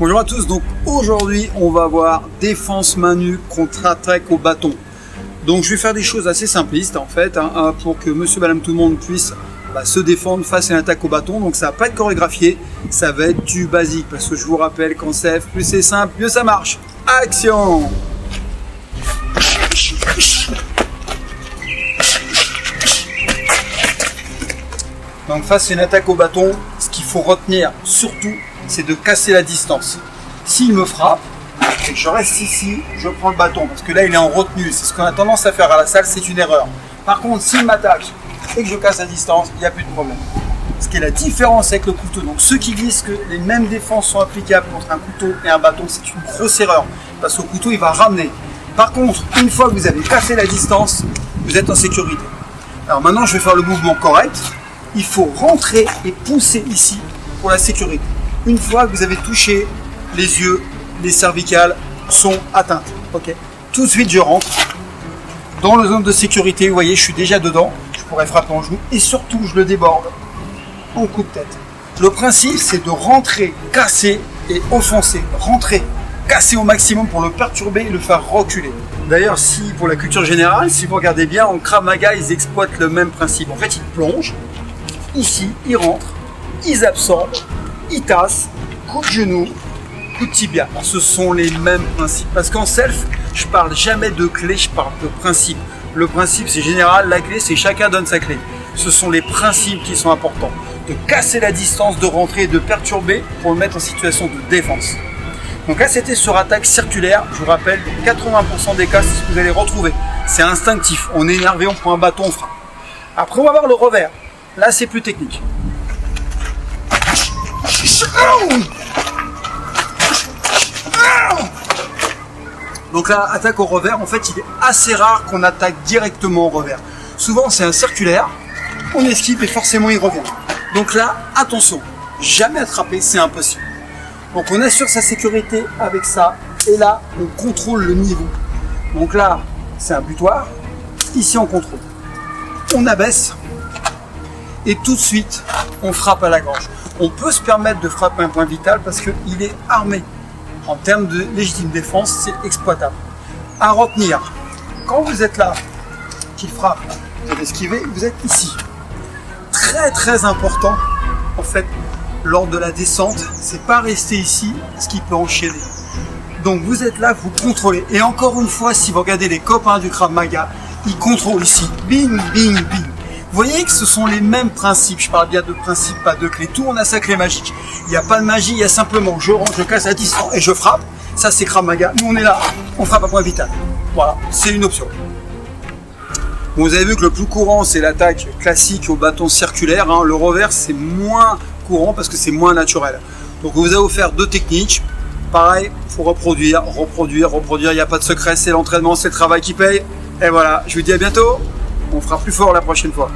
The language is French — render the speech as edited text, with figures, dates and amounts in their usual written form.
Bonjour à tous, donc aujourd'hui on va voir défense main nue contre attaque au bâton. Donc je vais faire des choses assez simplistes en fait, pour que monsieur, madame, tout le monde puisse se défendre face à une attaque au bâton. Donc ça va pas être chorégraphié, ça va être du basique, parce que je vous rappelle qu'en CF, plus c'est simple, mieux ça marche. Action! Donc face à une attaque au bâton, ce qu'il faut retenir surtout, c'est de casser la distance. S'il me frappe, et que je reste ici, je prends le bâton, parce que là il est en retenue, c'est ce qu'on a tendance à faire à la salle, c'est une erreur. Par contre, s'il m'attaque et que je casse la distance, il n'y a plus de problème. Ce qui est la différence avec le couteau. Donc ceux qui disent que les mêmes défenses sont applicables contre un couteau et un bâton, c'est une grosse erreur, parce qu'au couteau il va ramener. Par contre, une fois que vous avez cassé la distance, vous êtes en sécurité. Alors maintenant je vais faire le mouvement correct. Il faut rentrer et pousser ici pour la sécurité. Une fois que vous avez touché les yeux, les cervicales sont atteintes. Okay. Tout de suite, je rentre dans la zone de sécurité. Vous voyez, je suis déjà dedans. Je pourrais frapper en genou et surtout, je le déborde en coup de tête. Le principe, c'est de rentrer, casser et offenser. Rentrer, casser au maximum pour le perturber et le faire reculer. D'ailleurs, si pour la culture générale, si vous regardez bien, en Krav Maga, ils exploitent le même principe. En fait, ils plongent. Ici, ils rentrent, ils absorbent, ils tassent, coup de genou, coup de tibia. Alors, ce sont les mêmes principes. Parce qu'en self, je parle jamais de clé, je parle de principe. Le principe, c'est général, la clé, c'est chacun donne sa clé. Ce sont les principes qui sont importants. De casser la distance, de rentrer et de perturber pour le mettre en situation de défense. Donc là, c'était sur attaque circulaire. Je vous rappelle, 80% des cas, c'est ce que vous allez retrouver. C'est instinctif. On est énervé, on prend un bâton, on frappe. Après, on va voir le revers. Là, c'est plus technique. Donc là, attaque au revers, en fait, il est assez rare qu'on attaque directement au revers. Souvent, c'est un circulaire, on esquive et forcément, il revient. Donc là, attention, jamais attraper, c'est impossible. Donc on assure sa sécurité avec ça, et là, on contrôle le niveau. Donc là, c'est un butoir, ici, on contrôle. On abaisse. Et tout de suite, on frappe à la gorge. On peut se permettre de frapper un point vital parce qu'il est armé. En termes de légitime défense, c'est exploitable. À retenir, quand vous êtes là, qu'il frappe, vous esquivez, vous êtes ici. Très très important, en fait, lors de la descente, c'est pas rester ici, ce qui peut enchaîner. Donc vous êtes là, vous contrôlez. Et encore une fois, si vous regardez les copains du Krav Maga, ils contrôlent ici. Bing, bing, bing. Vous voyez que ce sont les mêmes principes. Je parle bien de principe, pas de clé. Tout le monde a sa clé magique. Il n'y a pas de magie, il y a simplement je rentre, je casse la distance et je frappe. Ça, c'est Krav Maga. Nous, on est là, on frappe à point vital. Voilà, c'est une option. Bon, vous avez vu que le plus courant, c'est l'attaque classique au bâton circulaire. Le revers, c'est moins courant parce que c'est moins naturel. Donc, vous avez offert deux techniques. Pareil, il faut reproduire. Il n'y a pas de secret. C'est l'entraînement, c'est le travail qui paye. Et voilà, je vous dis à bientôt. On fera plus fort la prochaine fois.